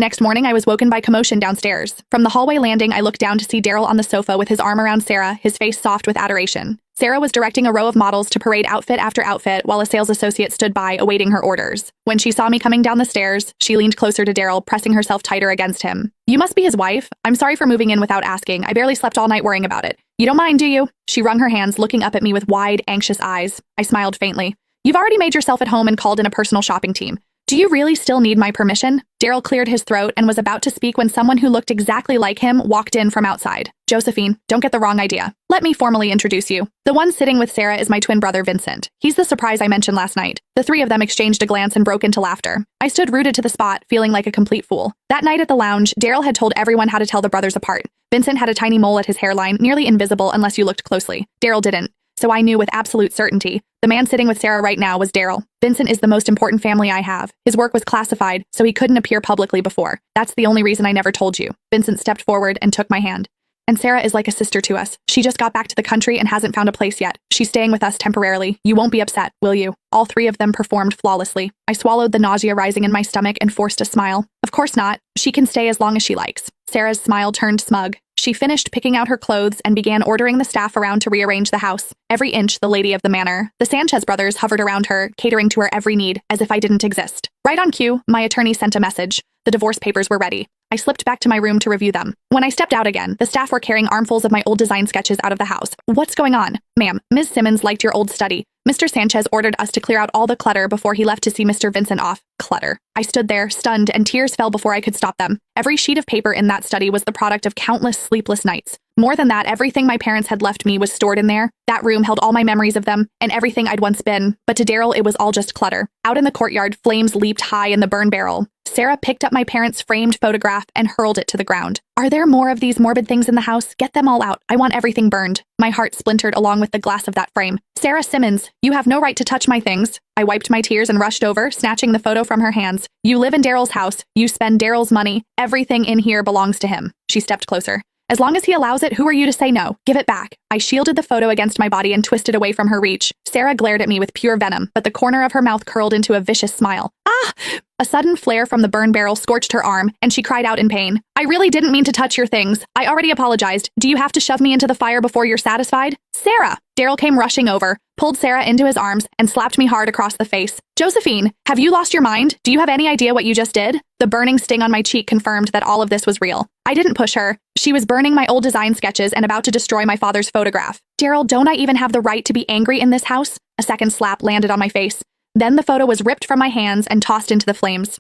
Next morning, I was woken by commotion downstairs. From the hallway landing, I looked down to see Daryl on the sofa with his arm around Sarah, his face soft with adoration. Sarah was directing a row of models to parade outfit after outfit while a sales associate stood by, awaiting her orders. When she saw me coming down the stairs, she leaned closer to Daryl, pressing herself tighter against him. "You must be his wife? I'm sorry for moving in without asking. I barely slept all night worrying about it. You don't mind, do you?" She wrung her hands, looking up at me with wide, anxious eyes. I smiled faintly. "You've already made yourself at home and called in a personal shopping team. Do you really still need my permission?" Daryl cleared his throat and was about to speak when someone who looked exactly like him walked in from outside. "Josephine, don't get the wrong idea. Let me formally introduce you. The one sitting with Sarah is my twin brother, Vincent. He's the surprise I mentioned last night." The three of them exchanged a glance and broke into laughter. I stood rooted to the spot, feeling like a complete fool. That night at the lounge, Daryl had told everyone how to tell the brothers apart. Vincent had a tiny mole at his hairline, nearly invisible unless you looked closely. Daryl didn't. So I knew with absolute certainty, the man sitting with Sarah right now was Daryl. Vincent is the most important family I have. His work was classified, so he couldn't appear publicly before. That's the only reason I never told you. Vincent stepped forward and took my hand. "And Sarah is like a sister to us. She just got back to the country and hasn't found a place yet. She's staying with us temporarily. You won't be upset, will you?" All three of them performed flawlessly. I swallowed the nausea rising in my stomach and forced a smile. "Of course not. She can stay as long as she likes." Sarah's smile turned smug. She finished picking out her clothes and began ordering the staff around to rearrange the house. Every inch the lady of the manor. The Sanchez brothers hovered around her, catering to her every need, as if I didn't exist. Right on cue, my attorney sent a message. The divorce papers were ready. I slipped back to my room to review them. When I stepped out again, the staff were carrying armfuls of my old design sketches out of the house. "What's going on?" "Ma'am, Ms. Simmons liked your old study. Mr. Sanchez ordered us to clear out all the clutter before he left to see Mr. Vincent off." Clutter. I stood there, stunned, and tears fell before I could stop them. Every sheet of paper in that study was the product of countless sleepless nights. More than that, everything my parents had left me was stored in there. That room held all my memories of them, and everything I'd once been. But to Daryl, it was all just clutter. Out in the courtyard, flames leaped high in the burn barrel. Sarah picked up my parents' framed photograph and hurled it to the ground. "Are there more of these morbid things in the house? Get them all out. I want everything burned." My heart splintered along with the glass of that frame. "Sarah Simmons, you have no right to touch my things." I wiped my tears and rushed over, snatching the photo from her hands. "You live in Daryl's house. You spend Daryl's money. Everything in here belongs to him." She stepped closer. "As long as he allows it, who are you to say no? Give it back." I shielded the photo against my body and twisted away from her reach. Sarah glared at me with pure venom, but the corner of her mouth curled into a vicious smile. "Ah!" A sudden flare from the burn barrel scorched her arm, and she cried out in pain. "I really didn't mean to touch your things. I already apologized. Do you have to shove me into the fire before you're satisfied?" "Sarah!" Daryl came rushing over, pulled Sarah into his arms, and slapped me hard across the face. "Josephine, have you lost your mind? Do you have any idea what you just did?" The burning sting on my cheek confirmed that all of this was real. I didn't push her. She was burning my old design sketches and about to destroy my father's photograph. "Daryl, don't I even have the right to be angry in this house?" A second slap landed on my face. Then the photo was ripped from my hands and tossed into the flames.